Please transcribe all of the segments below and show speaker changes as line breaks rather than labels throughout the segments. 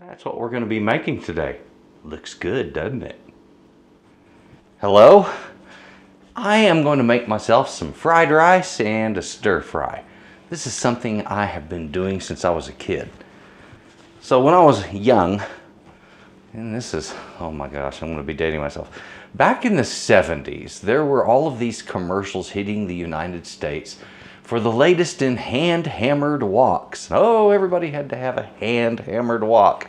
That's what we're going to be making today. Looks good, doesn't it? Hello? I am going to make myself some fried rice and a stir fry. This is something I have been doing since I was a kid. So when I was young, and this is, oh my gosh, I'm going to be dating myself. Back in the 70s, there were all of these commercials hitting the United States for the latest in hand-hammered woks. Oh, everybody had to have a hand-hammered wok.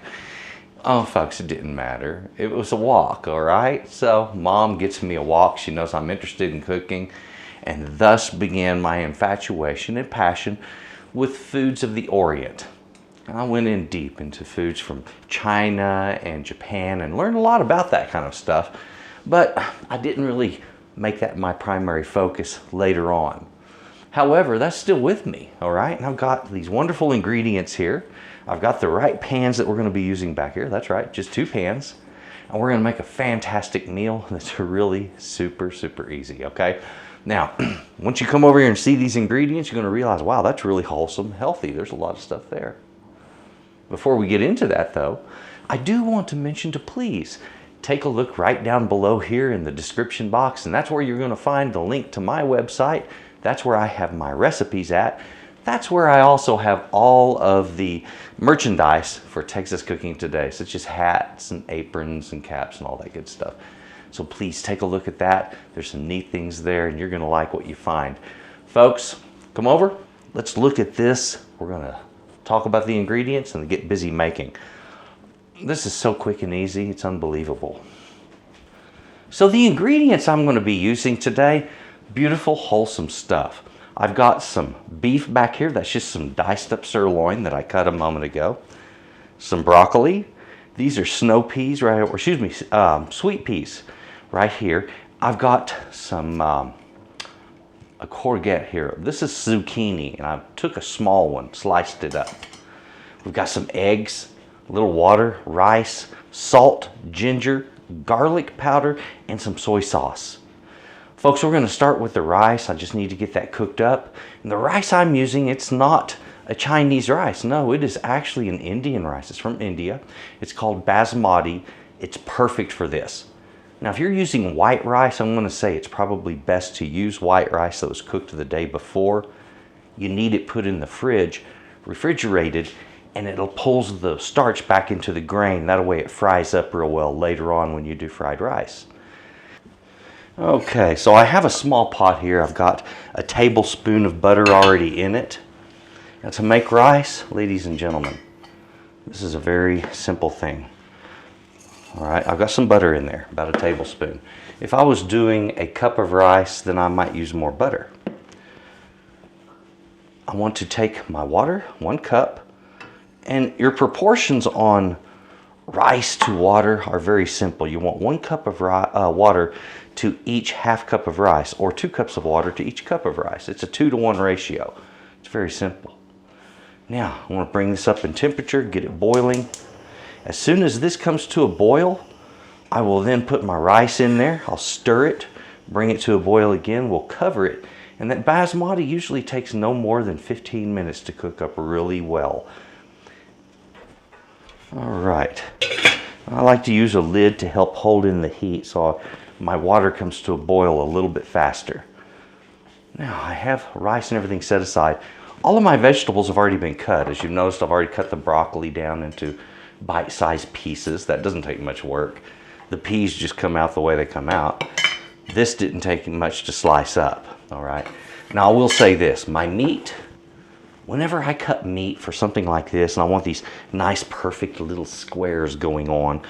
Oh, folks, it didn't matter. It was a wok, all right? So Mom gets me a wok. She knows I'm interested in cooking, and thus began my infatuation and passion with foods of the Orient. I went in deep into foods from China and Japan and learned a lot about that kind of stuff, but I didn't really make that my primary focus later on. However, that's still with me, all right? And I've got these wonderful ingredients here. I've got the right pans that we're going to be using back here. That's right, just 2 pans. And we're going to make a fantastic meal that's really super easy, okay? Now, once you come over here and see these ingredients, you're going to realize, wow, that's really wholesome, healthy. There's a lot of stuff there. Before we get into that, though, I do want to mention to please take a look right down below here in the description box, and that's where you're going to find the link to my website. That's where I have my recipes at. That's where I also have all of the merchandise for Texas Cooking Today, such as hats and aprons and caps and all that good stuff. So please take a look at that. There's some neat things there, and you're going to like what you find. Folks, come over. Let's look at this. We're going to talk about the ingredients and get busy making. This is so quick and easy. It's unbelievable. So the ingredients I'm going to be using today, beautiful, wholesome stuff. I've got some beef back here. That's just some diced up sirloin that I cut a moment ago. Some broccoli. These are snow peas, right? Or excuse me, sweet peas right here. I've got some a courgette here. This is zucchini, and I took a small one, sliced it up. We've got some eggs, a little water, rice, salt, ginger, garlic powder, and some soy sauce. Folks, we're going to start with the rice. I just need to get that cooked up. And the rice I'm using, it's not a Chinese rice. No, it is actually an Indian rice. It's from India. It's called basmati. It's perfect for this. Now, if you're using white rice, I'm going to say it's probably best to use white rice that was cooked the day before. You need it put in the fridge, refrigerated, and it'll pull the starch back into the grain. That way it fries up real well later on when you do fried rice. Okay, so I have a small pot here. I've got a tablespoon of butter already in it. Now to make rice, ladies and gentlemen, this is a very simple thing. All right, I've got some butter in there, about a tablespoon. If I was doing a cup of rice, then I might use more butter. I want to take my water, 1 cup, and your proportions on rice to water are very simple. You want 1 cup of water to each half cup of rice, or 2 cups of water to each cup of rice. It's a 2-to-1 ratio. It's very simple. Now, I want to bring this up in temperature, get it boiling. As soon as this comes to a boil, I will then put my rice in there. I'll stir it, bring it to a boil again. We'll cover it. And that basmati usually takes no more than 15 minutes to cook up really well. All right. I like to use a lid to help hold in the heat so my water comes to a boil a little bit faster. Now I have rice and everything set aside. All of my vegetables have already been cut. As you've noticed, I've already cut the broccoli down into bite-sized pieces. That doesn't take much work. The peas just come out the way they come out. This didn't take much to slice up, all right? Now I will say this, my meat, whenever I cut meat for something like this, and I want these nice, perfect little squares going on,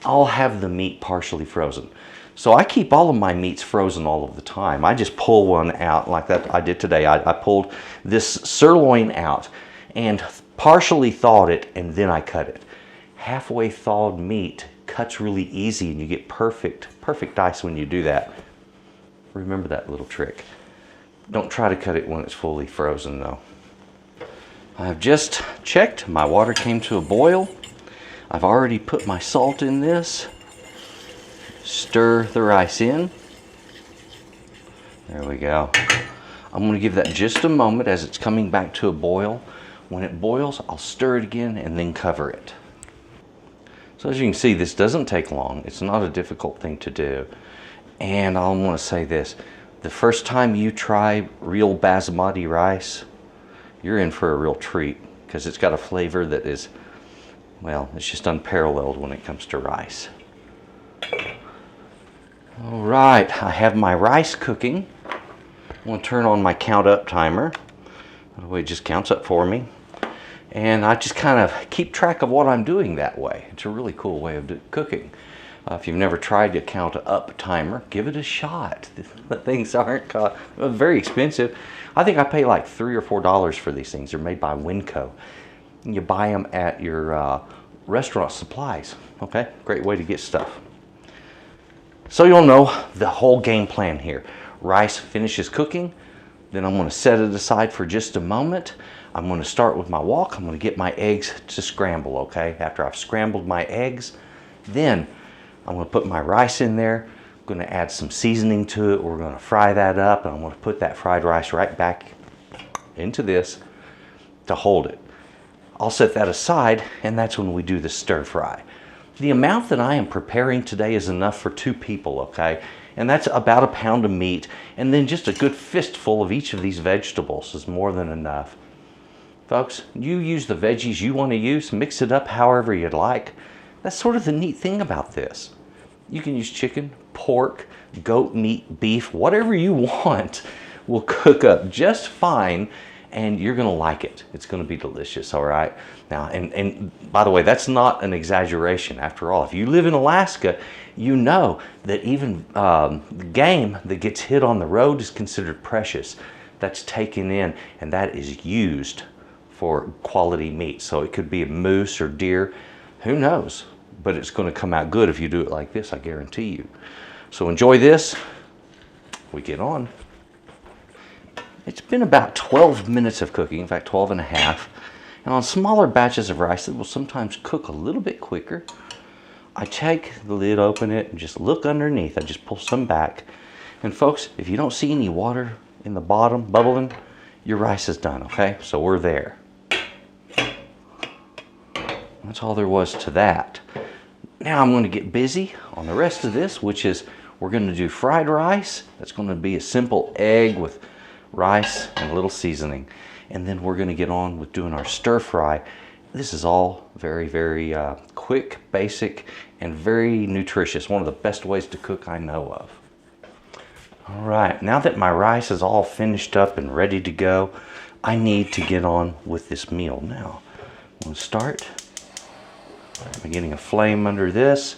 I'll have the meat partially frozen. So I keep all of my meats frozen all of the time. I just pull one out like that I did today. I pulled this sirloin out and partially thawed it, and then I cut it. Halfway thawed meat cuts really easy, and you get perfect dice when you do that. Remember that little trick. Don't try to cut it when it's fully frozen though. I've just checked. My water came to a boil. I've already put my salt in this. Stir the rice in. There we go. I'm going to give that just a moment as it's coming back to a boil. When it boils, I'll stir it again and then cover it. So as you can see, this doesn't take long. It's not a difficult thing to do. And I want to say this, the first time you try real basmati rice, you're in for a real treat, because it's got a flavor that is, well, it's just unparalleled when it comes to rice. All right, I have my rice cooking. I'm going to turn on my count up timer. By the way, it just counts up for me. And I just kind of keep track of what I'm doing that way. It's a really cool way of cooking. If you've never tried a count up timer, give it a shot. The things aren't very expensive. I think I pay like $3 or $4 for these things. They're made by Winco. You buy them at your restaurant supplies. Okay, great way to get stuff. So you'll know the whole game plan here. Rice finishes cooking, then I'm going to set it aside for just a moment. I'm going to start with my wok. I'm going to get my eggs to scramble, okay? After I've scrambled my eggs, then I'm going to put my rice in there. I'm going to add some seasoning to it. We're going to fry that up, and I'm going to put that fried rice right back into this to hold it. I'll set that aside, and that's when we do the stir fry. The amount that I am preparing today is enough for 2 people, okay? And that's about a pound of meat, and then just a good fistful of each of these vegetables is more than enough. Folks, you use the veggies you want to use, mix it up however you'd like. That's sort of the neat thing about this. You can use chicken, pork, goat meat, beef, whatever you want will cook up just fine, and you're gonna like it. It's gonna be delicious, all right? Now, and by the way, that's not an exaggeration. After all, if you live in Alaska, you know that even the game that gets hit on the road is considered precious. That's taken in, and that is used for quality meat. So it could be a moose or deer, who knows? But it's gonna come out good if you do it like this, I guarantee you. So enjoy this, we get on. It's been about 12 minutes of cooking, in fact 12 and a half. And on smaller batches of rice that will sometimes cook a little bit quicker, I take the lid, open it, and just look underneath. I just pull some back. And folks, if you don't see any water in the bottom bubbling, your rice is done, okay? So we're there. That's all there was to that. Now I'm going to get busy on the rest of this, which is we're going to do fried rice. That's going to be a simple egg with rice and a little seasoning. And then we're going to get on with doing our stir fry. This is all very, very quick, basic, and very nutritious. One of the best ways to cook I know of. All right, now that my rice is all finished up and ready to go, I need to get on with this meal now. I'm going to start by getting a flame under this.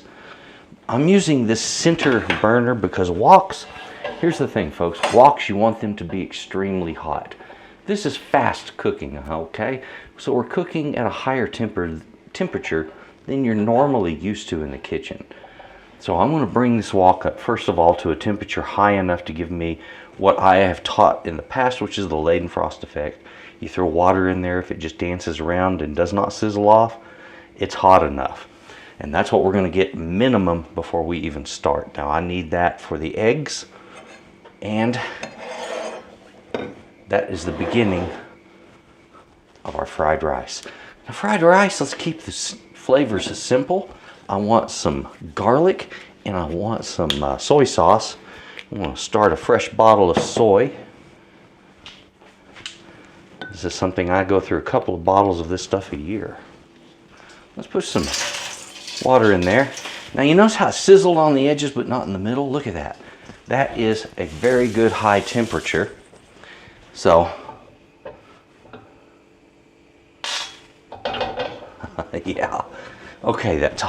I'm using this center burner because woks, here's the thing folks, woks you want them to be extremely hot. This is fast cooking, okay? So we're cooking at a higher temperature than you're normally used to in the kitchen. So I'm going to bring this wok up, first of all, to a temperature high enough to give me what I have taught in the past, which is the Leidenfrost effect. You throw water in there, if it just dances around and does not sizzle off, it's hot enough. And that's what we're going to get minimum before we even start. Now I need that for the eggs, and that is the beginning of our fried rice. Now fried rice, let's keep the flavors simple. I want some garlic and I want some soy sauce. I'm going to start a fresh bottle of soy. This is something I go through a couple of bottles of this stuff a year. Let's put some water in there. Now you notice how it sizzled on the edges but not in the middle? Look at that. That is a very good high temperature. So, yeah. Okay, that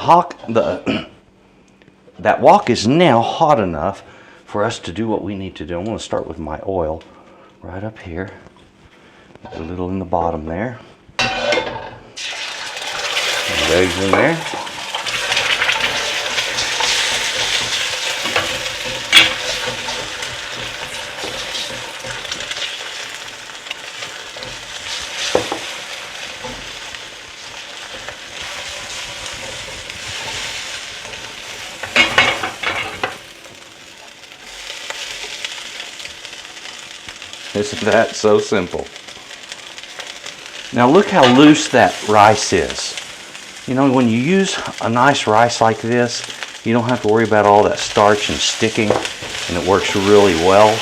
wok is now hot enough for us to do what we need to do. I'm going to start with my oil right up here. A little in the bottom there. Eggs in there. Isn't that so simple? Now look how loose that rice is. You know, when you use a nice rice like this, you don't have to worry about all that starch and sticking, and it works really well.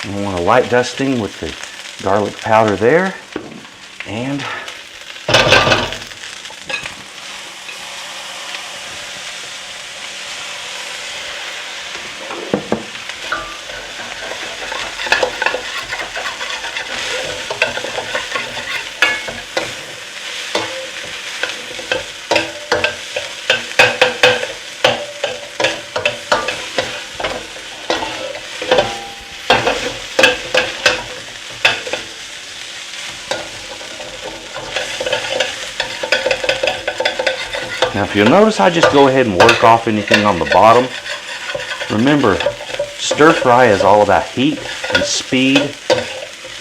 I want a light dusting with the garlic powder there, and now if you'll notice, I just go ahead and work off anything on the bottom. Remember, stir fry is all about heat and speed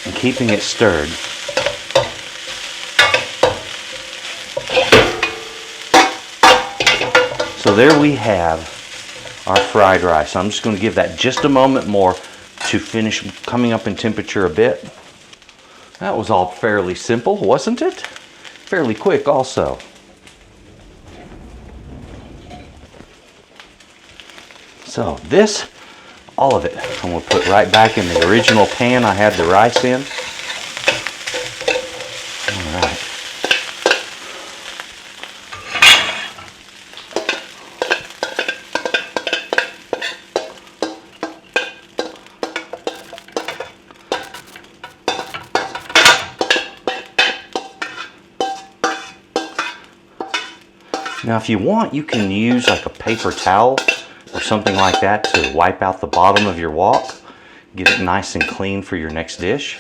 and keeping it stirred. So there we have our fried rice. I'm just going to give that just a moment more to finish coming up in temperature a bit. That was all fairly simple, wasn't it? Fairly quick also. So this, all of it, I'm going to put right back in the original pan I had the rice in. All right. Now if you want, you can use like a paper towel or something like that to wipe out the bottom of your wok, get it nice and clean for your next dish.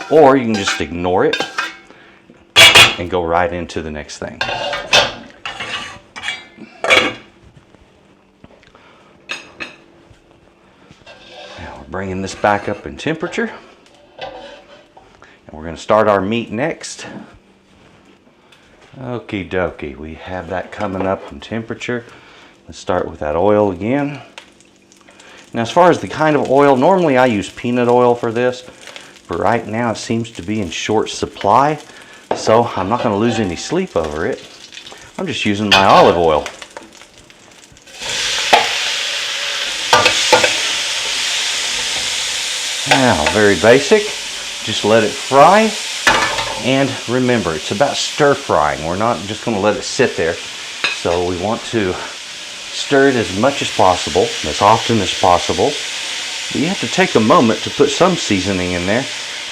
Or you can just ignore it and go right into the next thing. Now we're bringing this back up in temperature. And we're going to start our meat next. Okie dokie, we have that coming up in temperature. Let's start with that oil again. Now as far as the kind of oil, normally I use peanut oil for this, but right now it seems to be in short supply, so I'm not going to lose any sleep over it. I'm just using my olive oil. Now, very basic, just let it fry, and remember, it's about stir frying. We're not just going to let it sit there, so we want to stir it as much as possible, as often as possible. But you have to take a moment to put some seasoning in there,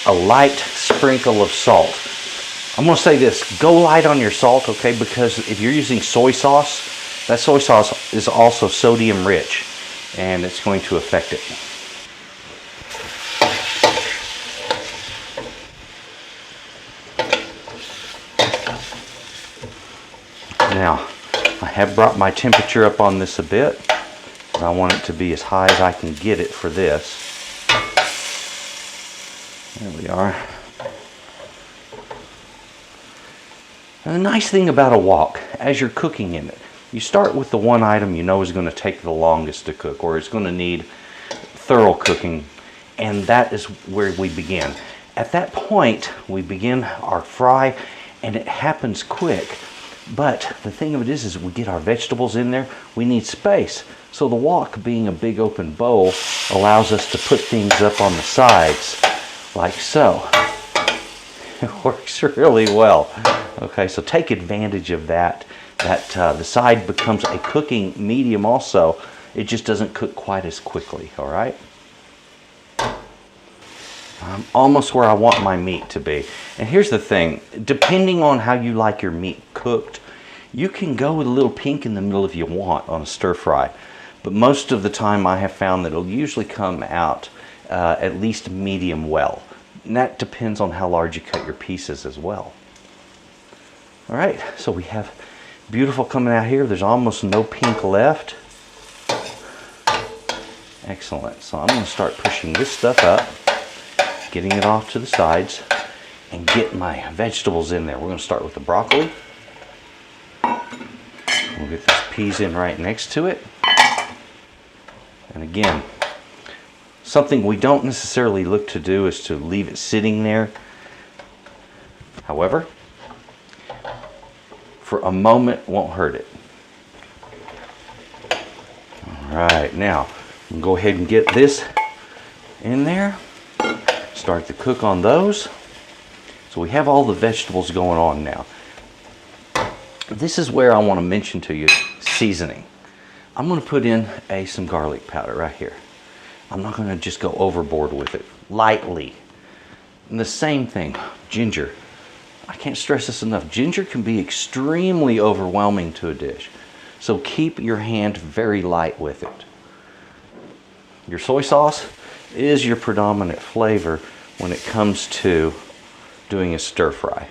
a light sprinkle of salt. I'm going to say this, go light on your salt, okay, because if you're using soy sauce, that soy sauce is also sodium rich, and it's going to affect it. Now, I have brought my temperature up on this a bit. I want it to be as high as I can get it for this. There we are. And the nice thing about a wok, as you're cooking in it, you start with the one item you know is going to take the longest to cook, or it's going to need thorough cooking, and that is where we begin. At that point, we begin our fry, and it happens quick. But the thing of it is we get our vegetables in there, we need space. So the wok, being a big open bowl, allows us to put things up on the sides, like so. It works really well. Okay, so take advantage of that. The side becomes a cooking medium also. It just doesn't cook quite as quickly, all right? I'm almost where I want my meat to be. And here's the thing, depending on how you like your meat cooked, you can go with a little pink in the middle if you want on a stir fry. But most of the time I have found that it'll usually come out at least medium well. And that depends on how large you cut your pieces as well. All right, so we have beautiful coming out here. There's almost no pink left. Excellent. So I'm going to start pushing this stuff up, getting it off to the sides, and get my vegetables in there. We're going to start with the broccoli. We'll get these peas in right next to it. And again, something we don't necessarily look to do is to leave it sitting there. However, for a moment won't hurt it. All right, now I'm gonna go ahead and get this in there. Start to cook on those. So we have all the vegetables going on now. This is where I want to mention to you seasoning. I'm going to put in some garlic powder right here. I'm not going to just go overboard with it. Lightly. And the same thing, ginger. I can't stress this enough. Ginger can be extremely overwhelming to a dish. So keep your hand very light with it. Your soy sauce is your predominant flavor when it comes to doing a stir fry.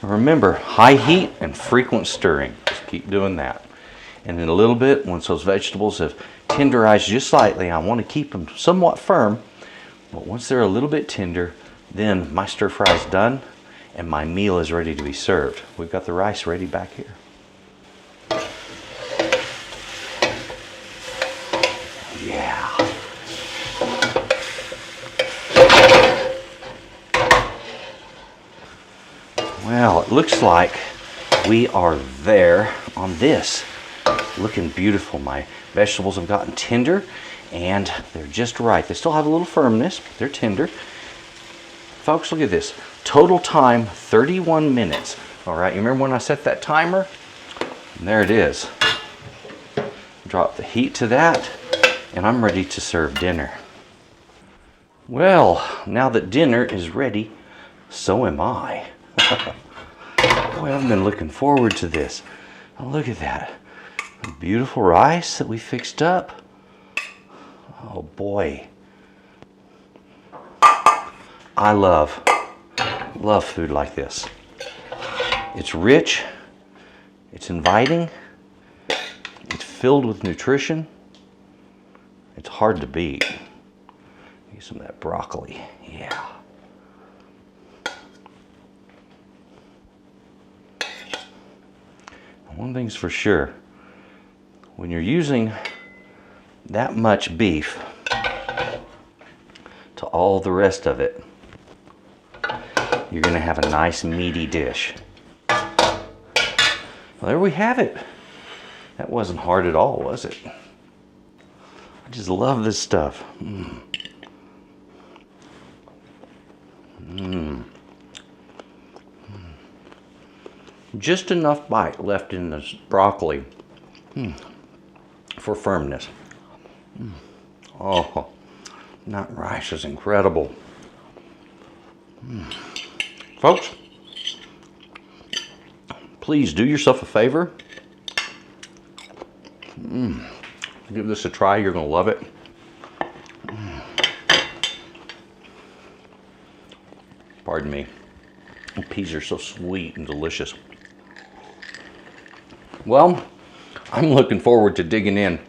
Remember, high heat and frequent stirring. Just keep doing that. And in a little bit, once those vegetables have tenderized just slightly, I want to keep them somewhat firm, but once they're a little bit tender, then my stir fry is done and my meal is ready to be served. We've got the rice ready back here. Yeah. Well, it looks like we are there on this. Looking beautiful. My vegetables have gotten tender and they're just right. They still have a little firmness, but they're tender. Folks, look at this. Total time, 31 minutes. All right, you remember when I set that timer? And there it is. Drop the heat to that and I'm ready to serve dinner. Well, now that dinner is ready, so am I. Boy, I've been looking forward to this. Oh, look at that. Beautiful rice that we fixed up. Oh boy. I love food like this. It's rich, it's inviting, it's filled with nutrition. It's hard to beat. Use some of that broccoli. Yeah. One thing's for sure, when you're using that much beef to all the rest of it, you're going to have a nice meaty dish. Well, there we have it. That wasn't hard at all, was it? I just love this stuff. Just enough bite left in this broccoli for firmness. Oh, that rice is incredible. Folks, please do yourself a favor. Give this a try. You're going to love it. Pardon me. The peas are so sweet and delicious. Well, I'm looking forward to digging in.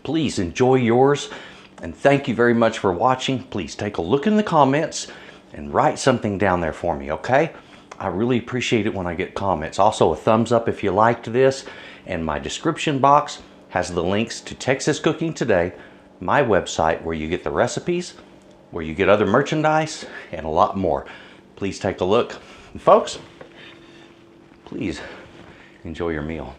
Please enjoy yours, and thank you very much for watching. Please take a look in the comments and write something down there for me, okay? I really appreciate it when I get comments. Also, a thumbs up if you liked this, and my description box has the links to Texas Cooking Today, my website where you get the recipes, where you get other merchandise, and a lot more. Please take a look. And folks, please enjoy your meal.